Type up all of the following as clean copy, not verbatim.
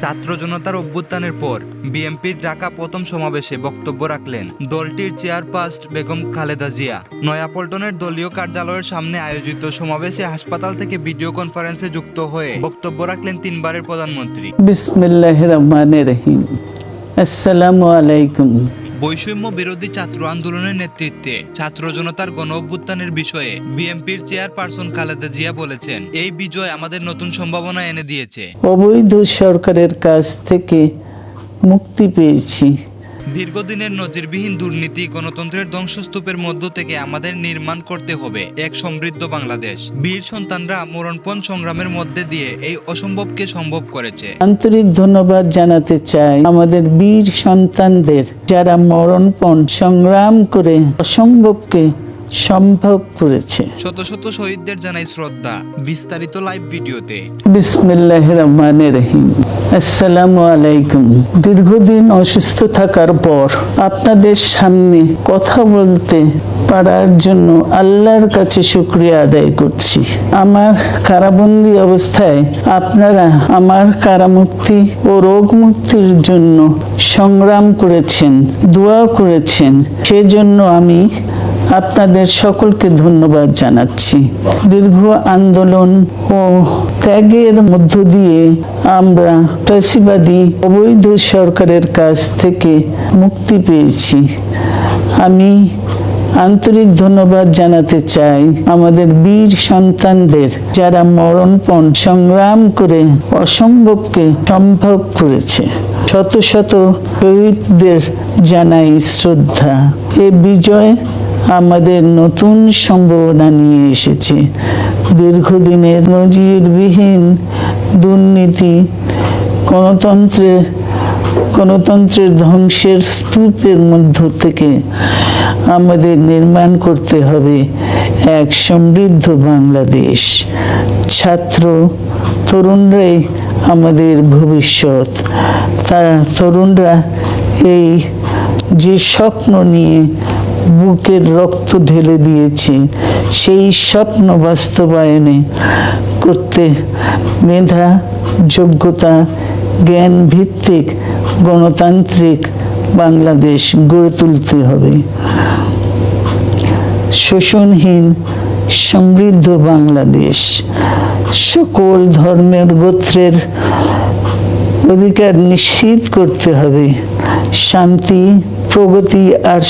ছাত্র জনতার অভ্যুত্থানের পর বিএনপির ঢাকা প্রথম সমাবেশে বক্তব্য রাখলেন দলটির চেয়ারপারসন বেগম খালেদা জিয়া। নয়াপল্টনের দলীয় কার্যালয়ের সামনে আয়োজিত সমাবেশে হাসপাতাল থেকে ভিডিও কনফারেন্সে যুক্ত হয়ে বক্তব্য রাখলেন তিনবারের প্রধানমন্ত্রী। বিসমিল্লাহির রহমানির রহিম। আসসালামু আলাইকুম। বৈষম্য বিরোধী ছাত্র আন্দোলনের নেতৃত্বে ছাত্র জনতার গণ অভ্যুত্থানের বিষয়ে বিএনপির চেয়ারপারসন খালেদা জিয়া বলেছেন, এই বিজয় আমাদের নতুন সম্ভাবনা এনে দিয়েছে। অবৈধ সরকারের কাছ থেকে মুক্তি পেয়েছি। দীর্ঘদিনের নজিরবিহীন দুর্নীতি, গণতন্ত্রের ধ্বংসস্তূপের মধ্য থেকে আমাদের নির্মাণ করতে হবে এক সমৃদ্ধ বাংলাদেশ। বীর সন্তানরা মরণপণ সংগ্রামের মধ্যে দিয়ে এই অসম্ভবকে সম্ভব করেছে। আন্তরিক ধন্যবাদ জানাতে চাই আমাদের বীর সন্তানদের, যারা মরণপণ সংগ্রাম করে অসম্ভবকে সম্ভব করেছে। শত শত শহীদদের জানাই শ্রদ্ধা। বিস্তারিত লাইভ ভিডিওতে। বিসমিল্লাহির রহমানির রহিম। আসসালামু আলাইকুম। দীর্ঘদিন অসুস্থ থাকার পর আপনাদের সামনে কথা বলতে পারার জন্য আল্লাহর কাছে শুকরিয়া আদায় করছি। আমার কারাবন্দী অবস্থায় আপনারা আমার কারামুক্তি ও রোগ মুক্তির জন্য সংগ্রাম করেছেন, দোয়া করেছেন। সেজন্য আমি আপনাদের সকলকে ধন্যবাদ জানাচ্ছি। দীর্ঘ আন্দোলন ও ত্যাগের মধ্য দিয়ে আমরা ফ্যাসিবাদী অবৈধ সরকারের কাছ থেকে মুক্তি পেয়েছি। আমি আন্তরিক ধন্যবাদ জানাতে চাই আমাদের বীর সন্তানদের, যারা মরণপণ সংগ্রাম করে অসম্ভবকে সম্ভব করেছে। শত শত শহীদদের জানাই শ্রদ্ধা। এ বিজয় আমাদের নতুন সম্ভাবনা নিয়ে এসেছে। দীর্ঘদিনের নজিরবিহীন দুর্নীতি, গণতন্ত্রের ধ্বংসের স্তূপের মধ্য থেকে আমাদের নির্মাণ করতে হবে এক সমৃদ্ধ বাংলাদেশ। ছাত্র তরুণরাই আমাদের ভবিষ্যৎ। তারা তরুণরা এই যে স্বপ্ন নিয়ে বুকের রক্ত ঢেলে দিয়েছে, সেই স্বপ্ন বাস্তবায়নে করতে মেধা, যোগ্যতা, জ্ঞান ভিত্তিক গণতান্ত্রিক বাংলাদেশ গড়ে তুলতে হবে। শোষণহীন সমৃদ্ধ বাংলাদেশ। সকল ধর্মের গোত্রের অধিকার নিশ্চিত করতে হবে। শান্তি, প্রগতি আর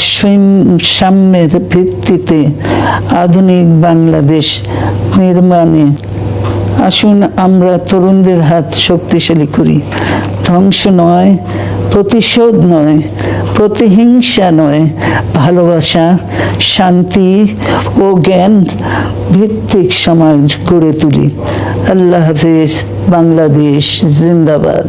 সাম্যের ভিত্তিতে আধুনিক বাংলাদেশ নির্মাণে আসুন আমরা তরুণদের হাত শক্তিশালী করি। ধ্বংস নয়, প্রতিশোধ নয়, প্রতিহিংসা নয়, ভালোবাসা, শান্তি ও জ্ঞান ভিত্তিক সমাজ গড়ে তুলি। আল্লাহ হাফেজ। বাংলাদেশ জিন্দাবাদ।